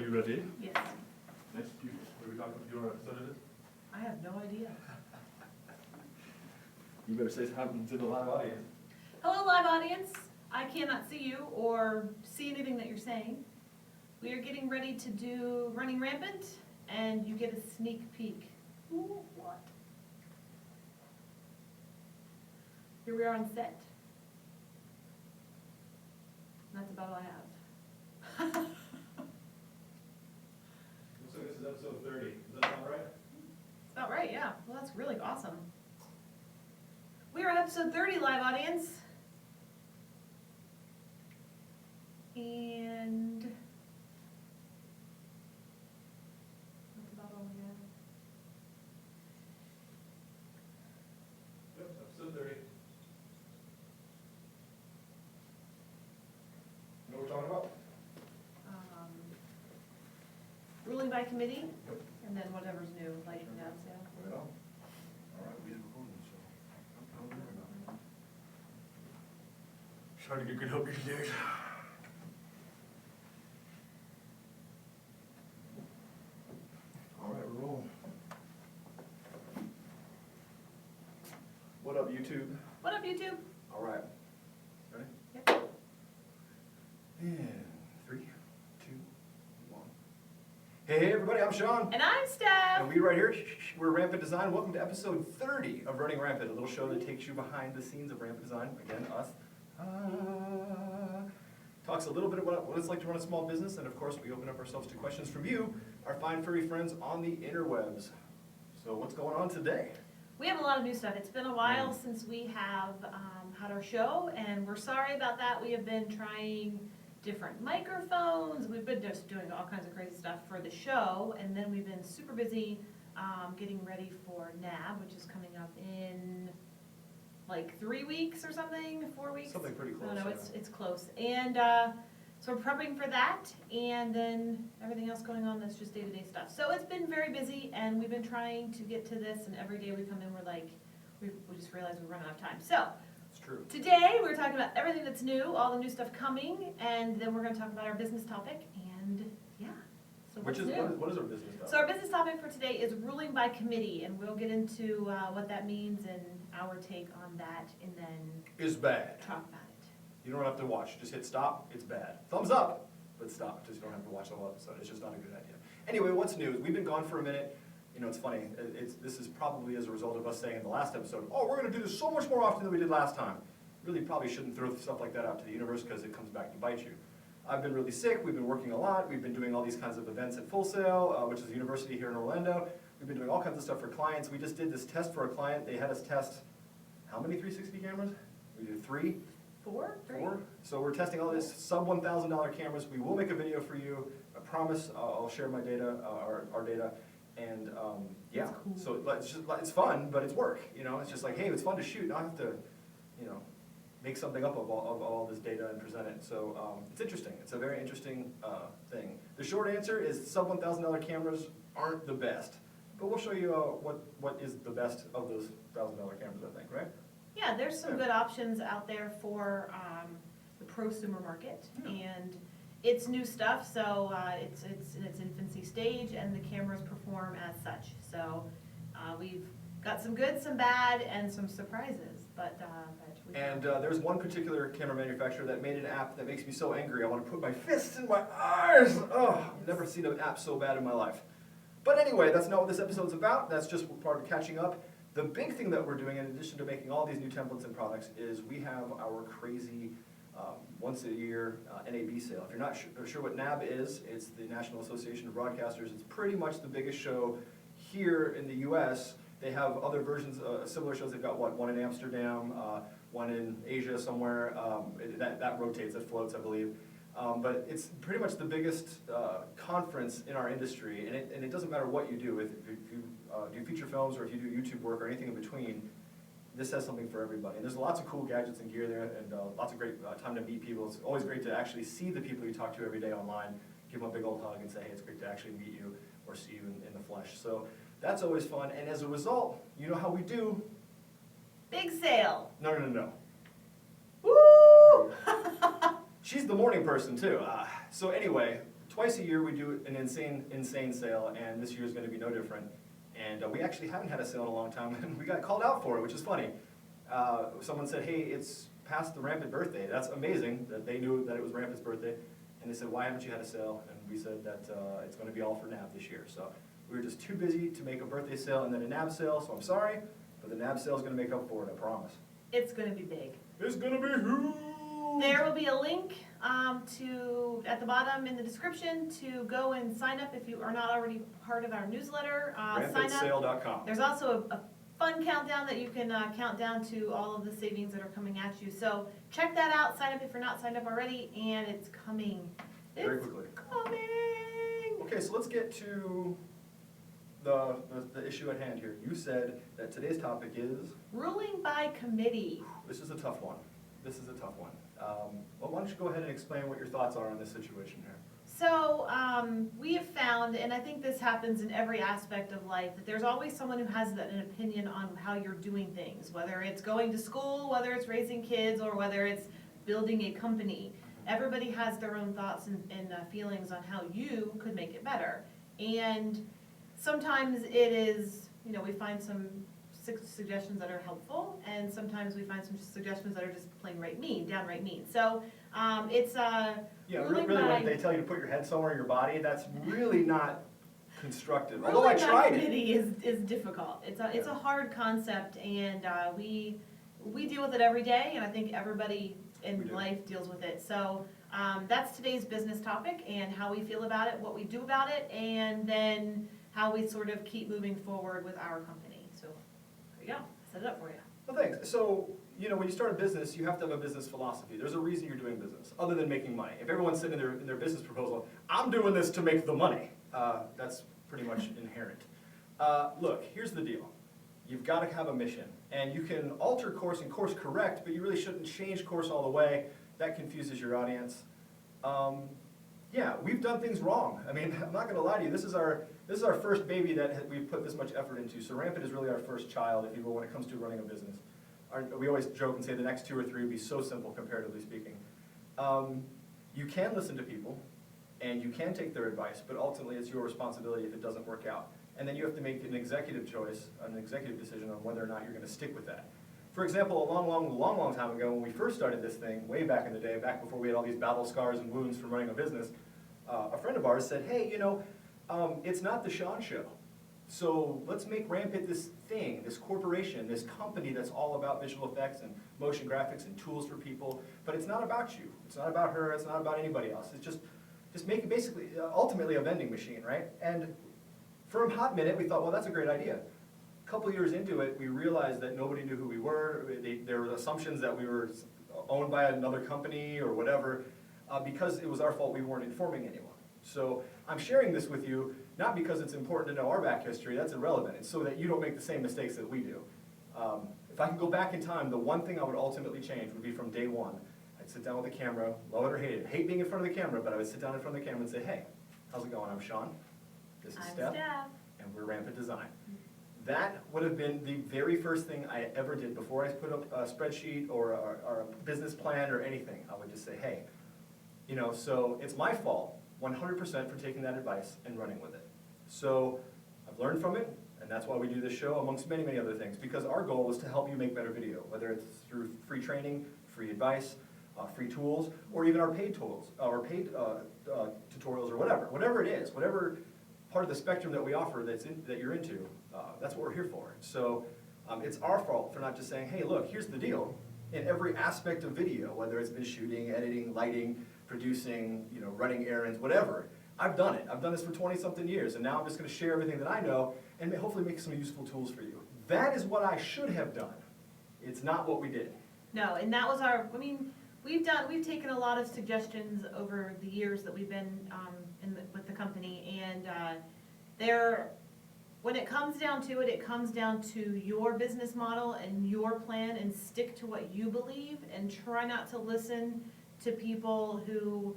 you ready? Yes. Next, what are we talking about? Do you know what episode it is? I have no idea. You better say something to the live audience. Hello, live audience. I cannot see you or see anything that you're saying. We are getting ready to do Running Rampant, and you get a sneak peek. Ooh, what? Here we are on set. And that's about all I have. Looks like this is episode 30. Does that sound right? About right, yeah. Well, that's really awesome. We are on episode 30, live audience. And that's about all we have. Yep, episode 30. You know what we're talking about? Ruling by committee, Yep. and then whatever's new, lighting down sale. Right on. All right, we did recording, so I'm doing it. Trying to get good help you today. All right, we're rolling. What up, YouTube? What up, YouTube? All right. Ready? Yep. And 3, 2, 1. Hey, everybody, I'm Sean. And I'm Steph. And we right here, we're Rampant Design. Welcome to episode 30 of Running Rampant, a little show that takes you behind the scenes of Rampant Design. Again, us. Talks a little bit about what it's like to run a small business, and of course, we open up ourselves to questions from you, our fine furry friends on the interwebs. So what's going on today? We have a lot of new stuff. It's been a while since we have had our show, and we're sorry about that. We have been trying different microphones. We've been just doing all kinds of crazy stuff for the show, and then we've been super busy getting ready for NAB, which is coming up in like 3 weeks or something, 4 weeks. Something pretty close. I don't know, yeah. it's close. And so we're prepping for that, and then everything else going on that's just day-to-day stuff. So it's been very busy, and we've been trying to get to this, and every day we come in, we're like, we just realize we're running out of time. So It's true. today, we're talking about everything that's new, all the new stuff coming, and then we're gonna talk about our business topic, and yeah. So Which what's is, new? what is our business about? So our business topic for today is ruling by committee, and we'll get into what that means and our take on that, and then Is bad. talk about it. You don't have to watch. Just hit stop. It's bad. Thumbs up, but stop. Just don't have to watch the whole episode. It's just not a good idea. Anyway, what's new? We've been gone for a minute. You know, it's funny. This is probably as a result of us saying in the last episode, oh, we're going to do this so much more often than we did last time. Really probably shouldn't throw stuff like that out to the universe because it comes back to bite you. I've been really sick. We've been working a lot. We've been doing all these kinds of events at Full Sail, which is a university here in Orlando. We've been doing all kinds of stuff for clients. We just did this test for a client. They had us test how many 360 cameras? We did 3. 4? 3? 4. So we're testing all this sub $1,000 cameras. We will make a video for you. I promise I'll share my data, our data. And yeah, That's cool. so it's fun, but it's work. You know, it's just like, hey, it's fun to shoot. Now I have to, you know, make something up of all this data and present it. So it's interesting. It's a very interesting thing. The short answer is sub $1,000 cameras aren't the best. But we'll show you what is the best of those $1,000 cameras, I think, right? Yeah, there's some Yeah. good options out there for the prosumer market, Yeah. and it's new stuff, so it's in its infancy stage, and the cameras perform as such. So we've got some good, some bad, and some surprises. But And there's one particular camera manufacturer that made an app that makes me so angry. I want to put my fists in my eyes. Oh, I've never seen an app so bad in my life. But anyway, that's not what this episode's about. That's just part of catching up. The big thing that we're doing, in addition to making all these new templates and products, is we have our crazy once a year NAB sale. If you're not sure what NAB is, it's the National Association of Broadcasters. It's pretty much the biggest show here in the U.S. They have other versions, similar shows. They've got one in Amsterdam, one in Asia somewhere. That rotates, that floats, I believe. But it's pretty much the biggest conference in our industry, and it doesn't matter what you do. If you do feature films or if you do YouTube work or anything in between, this has something for everybody. And there's lots of cool gadgets and gear there, and lots of great time to meet people. It's always great to actually see the people you talk to every day online, give them a big old hug and say, hey, it's great to actually meet you or see you in the flesh. So that's always fun, and as a result, you know how we do. big sale. No. Woo! She's the morning person too. So anyway, twice a year we do an insane sale, and this year is going to be no different. And we actually haven't had a sale in a long time, and we got called out for it, which is funny. Someone said, hey, it's past the Rampant birthday. That's amazing that they knew that it was Rampant's birthday. And they said, why haven't you had a sale? And we said that it's going to be all for NAB this year. So we were just too busy to make a birthday sale and then a NAB sale, so I'm sorry, but the NAB sale is going to make up for it, I promise. It's going to be big. It's going to be huge! There will be a link at the bottom in the description to go and sign up if you are not already part of our newsletter. Sign up. RampantSale.com. There's also a fun countdown that you can count down to all of the savings that are coming at you. So check that out. Sign up if you're not signed up already, and it's coming. Very quickly. Coming. Okay, so let's get to the issue at hand here. You said that today's topic is? Ruling by committee. This is a tough one. Well, why don't you go ahead and explain what your thoughts are on this situation here? So we have found, and I think this happens in every aspect of life, that there's always someone who has an opinion on how you're doing things, whether it's going to school, whether it's raising kids, or whether it's building a company. Everybody has their own thoughts and feelings on how you could make it better. And sometimes it is, we find some suggestions that are helpful, and sometimes we find some suggestions that are just plain downright mean. So it's really when they tell you to put your head somewhere in your body, that's really not constructive. Although ruling I tried by it. committee is difficult. It's a hard concept, and we deal with it every day, and I think everybody in life deals with it. So that's today's business topic, and how we feel about it, what we do about it, and then how we sort of keep moving forward with our company. So there you go. Set it up for you. Well, thanks. So, when you start a business, you have to have a business philosophy. There's a reason you're doing business, other than making money. If everyone's sitting in their business proposal, I'm doing this to make the money, that's pretty much inherent. Look, here's the deal. You've got to have a mission. And you can alter course and course correct, but you really shouldn't change course all the way. That confuses your audience. Yeah, we've done things wrong. I mean, I'm not going to lie to you. This is our first baby that we've put this much effort into. So Rampant is really our first child, if you will, when it comes to running a business. We always joke and say the next 2 or 3 would be so simple, comparatively speaking. You can listen to people, and you can take their advice, but ultimately it's your responsibility if it doesn't work out. And then you have to make an executive choice, an executive decision on whether or not you're going to stick with that. For example, a long time ago, when we first started this thing, way back in the day, back before we had all these battle scars and wounds from running a business, a friend of ours said, hey, it's not the Sean show. So let's make Rampant this thing, this corporation, this company that's all about visual effects and motion graphics and tools for people. But it's not about you. It's not about her. It's not about anybody else. It's just make it basically, ultimately a vending machine, right? And for a hot minute, we thought, well, that's a great idea. A couple years into it, we realized that nobody knew who we were. There were assumptions that we were owned by another company or whatever. Because it was our fault, we weren't informing anyone. So I'm sharing this with you, not because it's important to know our back history, that's irrelevant. It's so that you don't make the same mistakes that we do. If I could go back in time, the one thing I would ultimately change would be from day one. I'd sit down with the camera, love it or hate it. Hate being in front of the camera, but I would sit down in front of the camera and say, hey, how's it going? I'm Sean. This is Steph. And we're Rampant Design. That would have been the very first thing I ever did before I put up a spreadsheet or a business plan or anything. I would just say, hey, so it's my fault 100% for taking that advice and running with it. So I've learned from it, and that's why we do this show, amongst many, many other things, because our goal is to help you make better video, whether it's through free training, free advice, free tools, or even our paid tools, or paid tutorials, or whatever it is, whatever part of the spectrum that we offer that you're into, that's what we're here for. So it's our fault for not just saying, hey, look, here's the deal. In every aspect of video, whether it's been shooting, editing, lighting, producing, running errands, whatever, I've done it. I've done this for 20-something years, and now I'm just going to share everything that I know and hopefully make some useful tools for you. That is what I should have done. It's not what we did. No, and that was we've taken a lot of suggestions over the years that we've been with the company, and when it comes down to it, it comes down to your business model and your plan, and stick to what you believe, and try not to listen to people who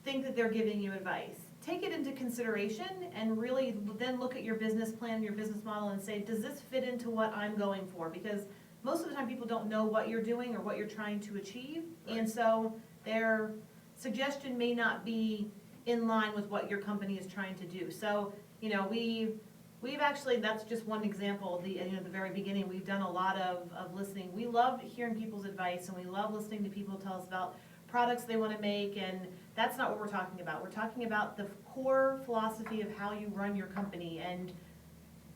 think that they're giving you advice. Take it into consideration and really then look at your business plan, your business model, and say, does this fit into what I'm going for? Because most of the time people don't know what you're doing or what you're trying to achieve, right. And so their suggestion may not be in line with what your company is trying to do. So, you know, we've actually, that's just one example, the very beginning, we've done a lot of listening. We love hearing people's advice, and we love listening to people tell us about products they want to make, and that's not what we're talking about. We're talking about the core philosophy of how you run your company, and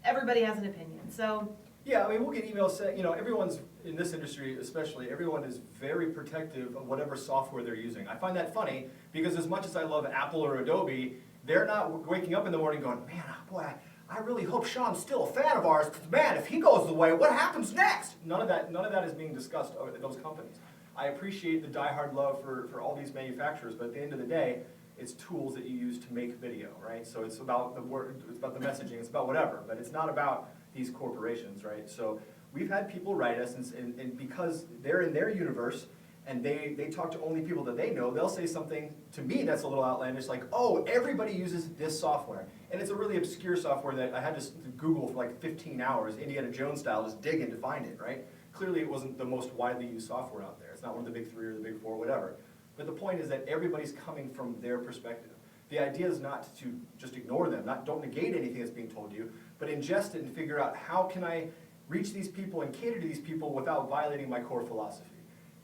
everybody has an opinion, so. Yeah, I mean, we'll get emails saying, you know, everyone's, in this industry especially, everyone is very protective of whatever software they're using. I find that funny, because as much as I love Apple or Adobe, they're not waking up in the morning going, man, boy, I really hope Sean's still a fan of ours, because man, if he goes away, what happens next? None of that is being discussed at those companies. I appreciate the diehard love for all these manufacturers, but at the end of the day, it's tools that you use to make video, right? So it's about the word, it's about the messaging, it's about whatever, but it's not about these corporations, right? So we've had people write us, and because they're in their universe, and they talk to only people that they know, they'll say something to me that's a little outlandish, like, oh, everybody uses this software. And it's a really obscure software that I had to Google for like 15 hours, Indiana Jones style, just digging to find it, right? Clearly it wasn't the most widely used software out there. It's not one of the big 3 or the big 4, whatever. But the point is that everybody's coming from their perspective. The idea is not to just ignore them, don't negate anything that's being told to you, but ingest it and figure out how can I reach these people and cater to these people without violating my core philosophy.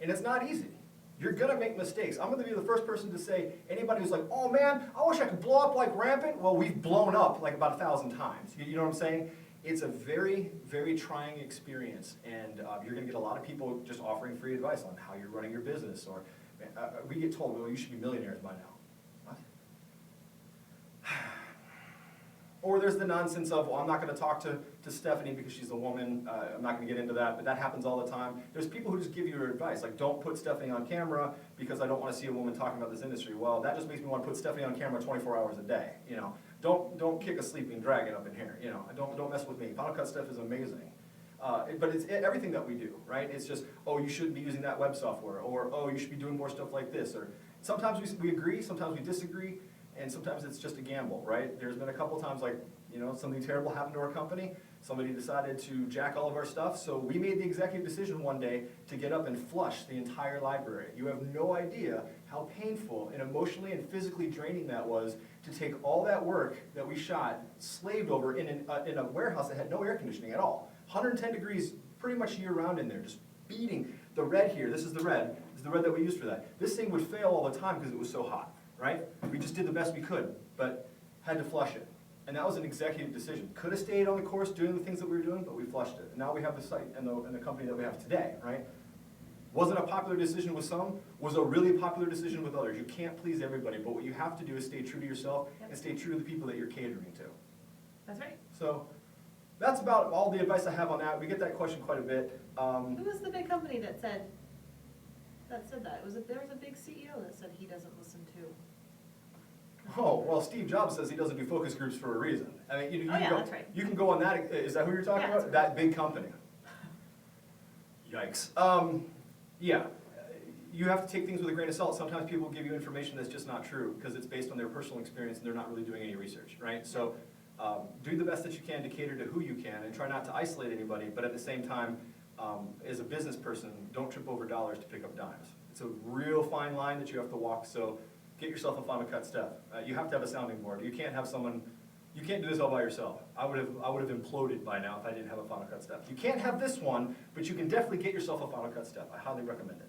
And it's not easy. You're gonna make mistakes. I'm gonna be the first person to say, anybody who's like, oh man, I wish I could blow up like Rampant. Well, we've blown up like about 1,000 times. You know what I'm saying? It's a very, very trying experience, and you're gonna get a lot of people just offering free advice on how you're running your business, or we get told, well, you should be millionaires by now. What? Or there's the nonsense of, well, I'm not gonna talk to Stephanie because she's a woman, I'm not gonna get into that, but that happens all the time. There's people who just give you advice, like, don't put Stephanie on camera because I don't wanna see a woman talking about this industry. Well, that just makes me wanna put Stephanie on camera 24 hours a day, you know. Don't kick a sleeping dragon up in here, you know. Don't mess with me. Final Cut stuff is amazing. But it's everything that we do, right? It's just, oh, you shouldn't be using that web software, or oh, you should be doing more stuff like this, or sometimes we agree, sometimes we disagree, and sometimes it's just a gamble, right? There's been a couple times like, you know, something terrible happened to our company, somebody decided to jack all of our stuff, so we made the executive decision one day to get up and flush the entire library. You have no idea how painful and emotionally and physically draining that was to take all that work that we shot, slaved over in a warehouse that had no air conditioning at all. 110 degrees pretty much year-round in there, just beating. The red here, this is the red that we used for that. This thing would fail all the time because it was so hot, right? We just did the best we could, but had to flush it. And that was an executive decision. Could have stayed on the course doing the things that we were doing, but we flushed it. And now we have the site and the company that we have today, right? Wasn't a popular decision with some, was a really popular decision with others. You can't please everybody, but what you have to do is stay true to yourself and stay true to the people that you're catering to. That's right. So that's about all the advice I have on that. We get that question quite a bit. Who was the big company that said that? There was a big CEO that said he doesn't listen to. Oh, well, Steve Jobs says he doesn't do focus groups for a reason. I mean, you yeah, go, that's right. You can go on that. Is that who you're talking Yeah, about? that's That big company. Yikes. Yeah, you have to take things with a grain of salt. Sometimes people give you information that's just not true because it's based on their personal experience and they're not really doing any research, right? So do the best that you can to cater to who you can and try not to isolate anybody, but at the same time, as a business person, don't trip over dollars to pick up dimes. It's a real fine line that you have to walk, so get yourself a Final Cut step. You have to have a sounding board. You can't have someone, you can't do this all by yourself. I would have imploded by now if I didn't have a Final Cut step. You can't have this one, but you can definitely get yourself a Final Cut step. I highly recommend it.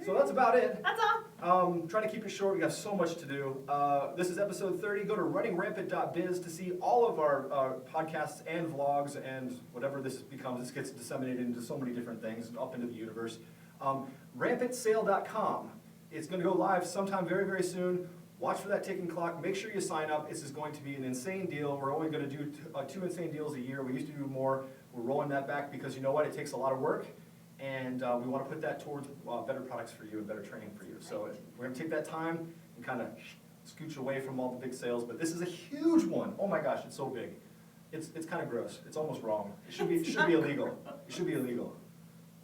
So that's about it. That's all. Trying to keep it short, we have so much to do. This is episode 30. Go to runningrampant.biz to see all of our podcasts and vlogs and whatever this becomes. This gets disseminated into so many different things, up into the universe. Rampantsale.com. It's going to go live sometime very, very soon. Watch for that ticking clock. Make sure you sign up. This is going to be an insane deal. We're only going to do 2 insane deals a year. We used to do more. We're rolling that back because you know what? It takes a lot of work. And we want to put that towards better products for you and better training for you. So we're going to take that time and kind of scooch away from all the big sales. But this is a huge one. Oh my gosh, it's so big. It's kind of gross. It's almost wrong. It should be illegal. It should be illegal.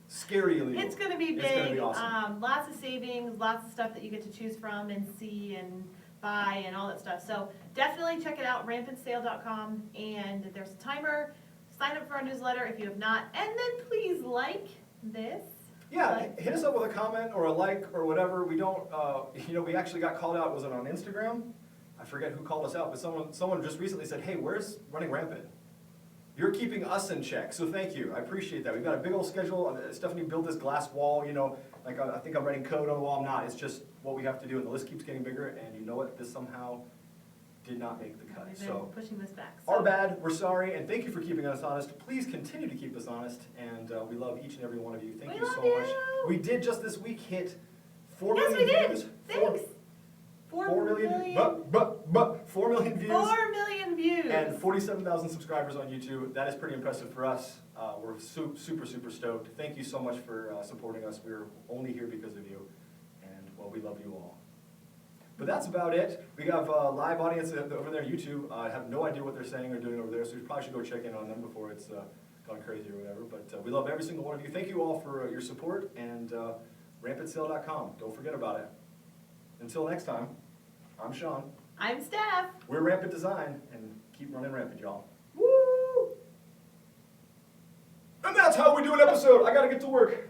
Scary illegal. It's going to be big. It's going to be awesome. Lots of savings, lots of stuff that you get to choose from and see and buy and all that stuff. So definitely check it out, rampantsale.com. And there's a timer. Sign up for our newsletter if you have not. And then please like this Yeah, hit us up with a comment or a like or whatever. We don't, we actually got called out. Was it on Instagram? I forget who called us out, but someone just recently said, hey, where's Running Rampant? You're keeping us in check, so thank you. I appreciate that. We've got a big old schedule. Stephanie built this glass wall, like I think I'm writing code on the wall. I'm not. It's just what we have to do, and the list keeps getting bigger, and you know what? This somehow did not make the cut. We've been So pushing this back. our bad, we're sorry, and thank you for keeping us honest. Please continue to keep us honest, and we love each and every one of you. Thank We you love so you. much. We did just this week hit 4 Yes, million we did. views. Thanks. 4 million, 4 million views. 4 million views. And 47,000 subscribers on YouTube. That is pretty impressive for us. We're super stoked. Thank you so much for supporting us. We're only here because of you, and well, we love you all. But that's about it. We have a live audience over there on YouTube. I have no idea what they're saying or doing over there, so we probably should go check in on them before it's gone crazy or whatever. But we love every single one of you. Thank you all for your support, and rampantsale.com. Don't forget about it. Until next time, I'm Sean. I'm Steph. We're Rampant Design, and keep running rampant, y'all. Woo! And that's how we do an episode. I gotta get to work.